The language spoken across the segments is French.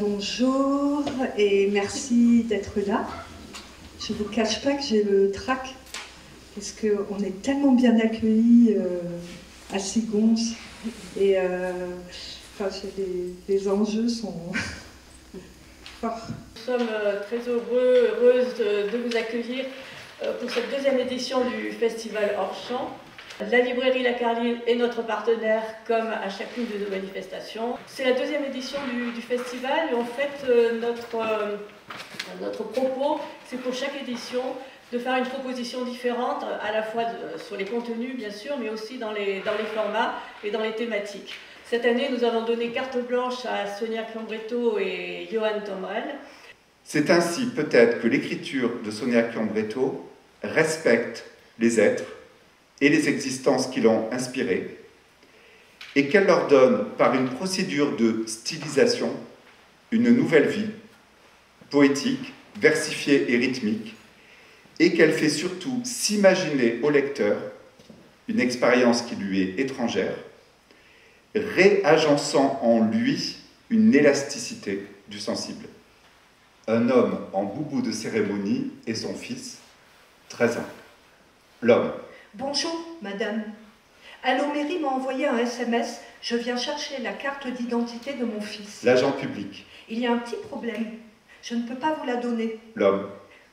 bonjour et merci d'être là. Je ne vous cache pas que j'ai le trac parce qu'on est tellement bien accueillis à Sigons et les enjeux sont forts. Nous sommes très heureuses de vous accueillir pour cette deuxième édition du Festival Hors Champ. La librairie La Carline est notre partenaire comme à chacune de nos manifestations. C'est la deuxième édition du festival et en fait notre propos, c'est pour chaque édition de faire une proposition différente, à la fois sur les contenus bien sûr, mais aussi dans les formats et dans les thématiques. Cette année, nous avons donné carte blanche à Sonia Chiambretto et Johan Tomrel. C'est ainsi peut-être que l'écriture de Sonia Chiambretto respecte les êtres et les existences qui l'ont inspirée, et qu'elle leur donne, par une procédure de stylisation, une nouvelle vie, poétique, versifiée et rythmique, et qu'elle fait surtout s'imaginer au lecteur une expérience qui lui est étrangère, réagençant en lui une élasticité du sensible. Un homme en boubou de cérémonie et son fils, 13 ans. L'homme. Bonjour, madame. Allo Mairie m'a envoyé un SMS. Je viens chercher la carte d'identité de mon fils. L'agent public. Il y a un petit problème. Je ne peux pas vous la donner. L'homme.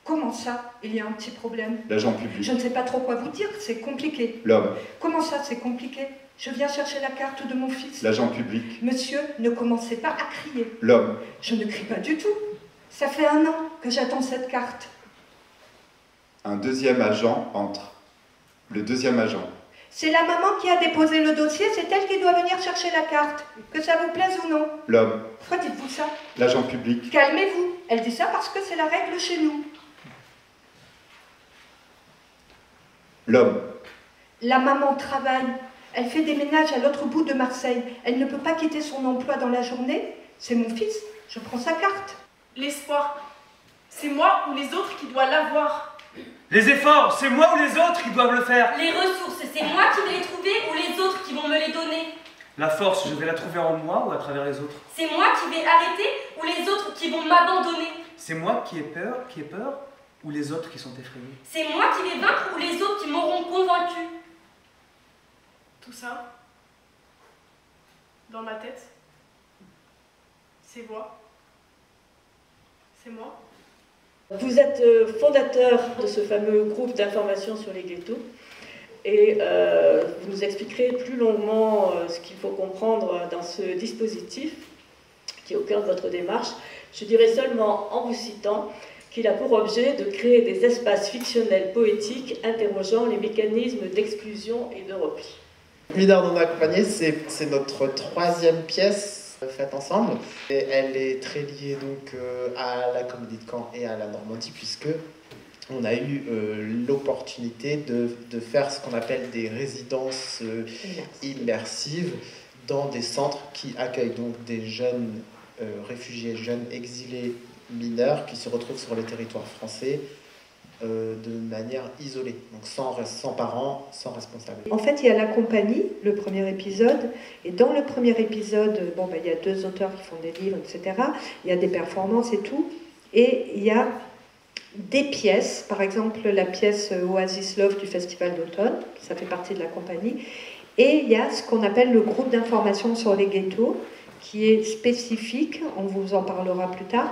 Comment ça, il y a un petit problème? L'agent public. Je ne sais pas trop quoi vous dire, c'est compliqué. L'homme. Comment ça, c'est compliqué? Je viens chercher la carte de mon fils. L'agent public. Monsieur, ne commencez pas à crier. L'homme. Je ne crie pas du tout. Ça fait 1 an que j'attends cette carte. Un deuxième agent entre. Le deuxième agent. C'est la maman qui a déposé le dossier, c'est elle qui doit venir chercher la carte. Que ça vous plaise ou non? L'homme. Pourquoi dites-vous ça? L'agent public. Calmez-vous. Elle dit ça parce que c'est la règle chez nous. L'homme. La maman travaille. Elle fait des ménages à l'autre bout de Marseille. Elle ne peut pas quitter son emploi dans la journée. C'est mon fils. Je prends sa carte. L'espoir, c'est moi ou les autres qui doivent l'avoir. Les efforts, c'est moi ou les autres qui doivent le faire. Les ressources, c'est moi qui vais les trouver ou les autres qui vont me les donner. La force, je vais la trouver en moi ou à travers les autres. C'est moi qui vais arrêter ou les autres qui vont m'abandonner. C'est moi qui ai peur ou les autres qui sont effrayés. C'est moi qui vais vaincre ou les autres qui m'auront convaincu. Tout ça, dans ma tête, c'est moi. C'est moi. Vous êtes fondateur de ce fameux groupe d'information sur les ghettos et vous nous expliquerez plus longuement ce qu'il faut comprendre dans ce dispositif qui est au cœur de votre démarche. Je dirais seulement en vous citant qu'il a pour objet de créer des espaces fictionnels poétiques interrogeant les mécanismes d'exclusion et de repli. Mineurs non accompagnés, c'est notre 3e pièce faite ensemble. Et elle est très liée donc à la Comédie de Caen et à la Normandie, puisque on a eu l'opportunité de faire ce qu'on appelle des résidences immersives dans des centres qui accueillent donc des jeunes réfugiés, jeunes exilés mineurs qui se retrouvent sur les territoires français de manière isolée, donc sans parents, sans responsables. En fait, il y a la compagnie, le premier épisode, et dans le premier épisode, il y a 2 auteurs qui font des livres, etc. Il y a des performances et tout, et il y a des pièces, par exemple la pièce Oasis Love du Festival d'automne, ça fait partie de la compagnie, et il y a ce qu'on appelle le groupe d'information sur les ghettos, qui est spécifique, on vous en parlera plus tard,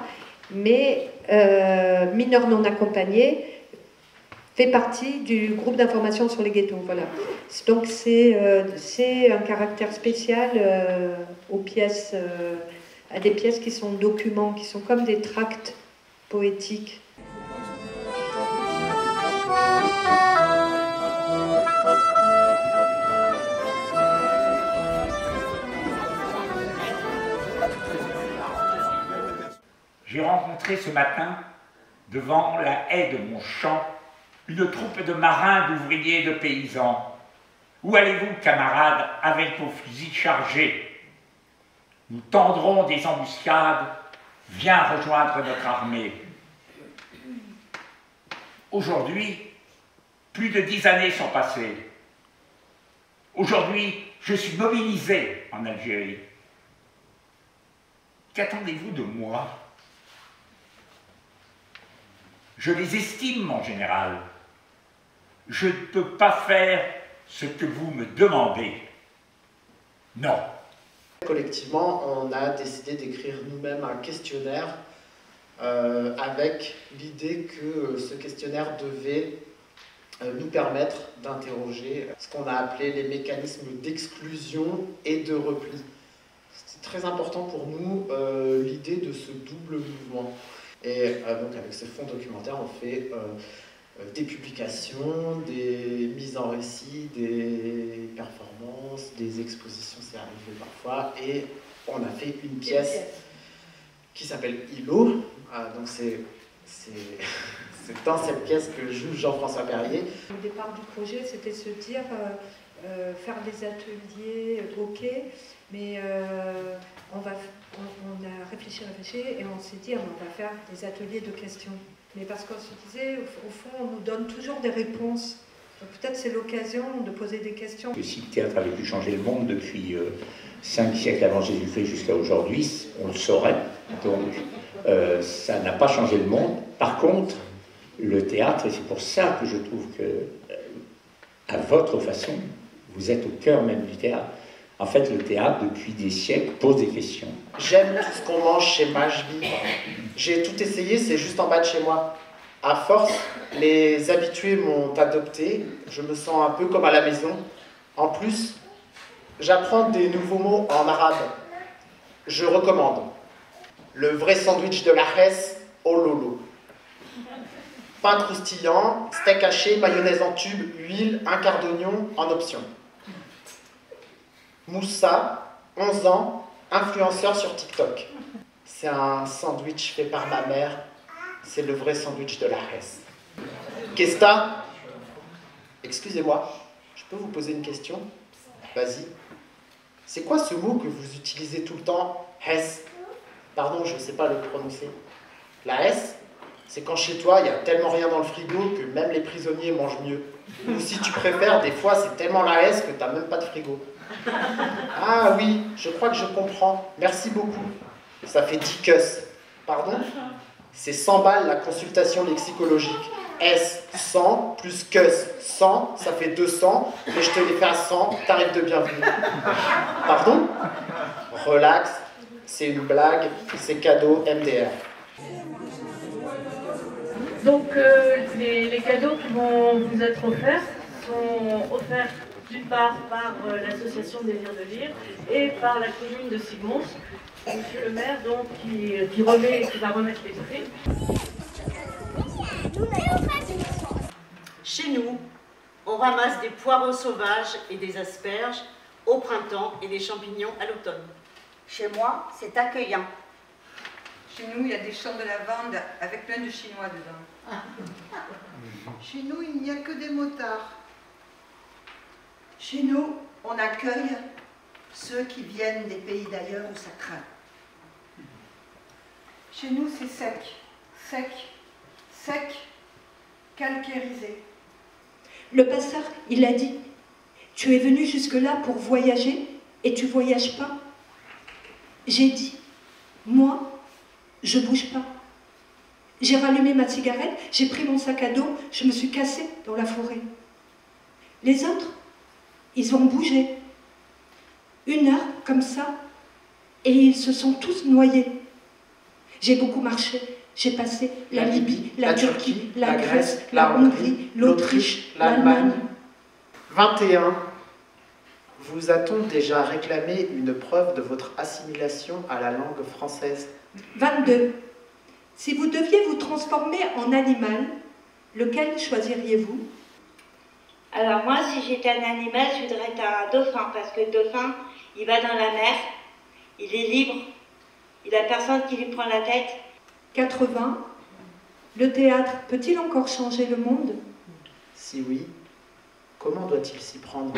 mais mineurs non accompagnés fait partie du groupe d'information sur les ghettos. Voilà. Donc c'est un caractère spécial aux pièces, à des pièces qui sont documents, qui sont comme des tracts poétiques. J'ai rencontré ce matin, devant la haie de mon champ, une troupe de marins, d'ouvriers, de paysans. Où allez-vous, camarades, avec vos fusils chargés? Nous tendrons des embuscades, viens rejoindre notre armée. Aujourd'hui, plus de 10 années sont passées. Aujourd'hui, je suis mobilisé en Algérie. Qu'attendez-vous de moi? Je les estime, en général. Je ne peux pas faire ce que vous me demandez. Non. Collectivement, on a décidé d'écrire nous-mêmes un questionnaire avec l'idée que ce questionnaire devait nous permettre d'interroger ce qu'on a appelé les mécanismes d'exclusion et de repli. C'est très important pour nous, l'idée de ce double mouvement. Et donc avec ce fonds documentaire, on fait des publications, des mises en récit, des performances, des expositions, c'est arrivé parfois, et on a fait une pièce qui s'appelle ILO. Donc c'est dans cette pièce que joue Jean-François Perrier. Au départ du projet, c'était se dire faire des ateliers, ok, mais on a réfléchi et on s'est dit on va faire des ateliers de questions. Mais parce qu'on se disait, au fond, on nous donne toujours des réponses. Donc peut-être c'est l'occasion de poser des questions. Si le théâtre avait pu changer le monde depuis 5 siècles avant Jésus-Christ jusqu'à aujourd'hui, on le saurait. Donc ça n'a pas changé le monde. Par contre, le théâtre, et c'est pour ça que je trouve que, à votre façon, vous êtes au cœur même du théâtre. En fait, le théâtre, depuis des siècles, pose des questions. J'aime tout ce qu'on mange chez Majbi. J'ai tout essayé, c'est juste en bas de chez moi. À force, les habitués m'ont adopté. Je me sens un peu comme à la maison. En plus, j'apprends des nouveaux mots en arabe. Je recommande. Le vrai sandwich de la Hesse au lolo. Pain croustillant, steak haché, mayonnaise en tube, huile, un quart d'oignon en option. Moussa, 11 ans, influenceur sur TikTok. C'est un sandwich fait par ma mère. C'est le vrai sandwich de la Hesse. Kesta, excusez-moi, je peux vous poser une question? Vas-y. C'est quoi ce mot que vous utilisez tout le temps? Hesse. Pardon, je ne sais pas le prononcer. La Hesse, c'est quand chez toi, il y a tellement rien dans le frigo que même les prisonniers mangent mieux. Ou si tu préfères, des fois, c'est tellement la Hesse que tu n'as même pas de frigo. Ah oui, je crois que je comprends. Merci beaucoup. Ça fait 10 cus. Pardon? C'est 100 balles la consultation lexicologique. S, 100, plus cus, 100, ça fait 200, mais je te les fais à 100, tarif de bienvenue. Pardon? Relax, c'est une blague, c'est cadeau MDR. Donc les cadeaux qui vont vous être offerts sont offerts d'une part par l'association Désir de Lire et par la commune de Sigmons. Monsieur le maire donc qui va remettre les prix. Chez nous, on ramasse des poireaux sauvages et des asperges au printemps et des champignons à l'automne. Chez moi, c'est accueillant. Chez nous, il y a des champs de lavande avec plein de Chinois dedans. Chez nous, il n'y a que des motards. Chez nous, on accueille ceux qui viennent des pays d'ailleurs où ça craint. Chez nous, c'est sec, sec, sec, calcairisé. Le passeur, il a dit, tu es venu jusque-là pour voyager et tu voyages pas. J'ai dit, moi, je bouge pas. J'ai rallumé ma cigarette, j'ai pris mon sac à dos, je me suis cassée dans la forêt. Les autres, ils ont bougé. 1 heure comme ça, et ils se sont tous noyés. J'ai beaucoup marché. J'ai passé la Libye, la Turquie, la Grèce, la Hongrie, l'Autriche, l'Allemagne. 21. Vous a-t-on déjà réclamé une preuve de votre assimilation à la langue française? 22. Si vous deviez vous transformer en animal, lequel choisiriez-vous? Alors moi, si j'étais un animal, je voudrais être un dauphin, parce que le dauphin, il va dans la mer, il est libre, il n'a personne qui lui prend la tête. 80. Le théâtre peut-il encore changer le monde? Si oui, comment doit-il s'y prendre?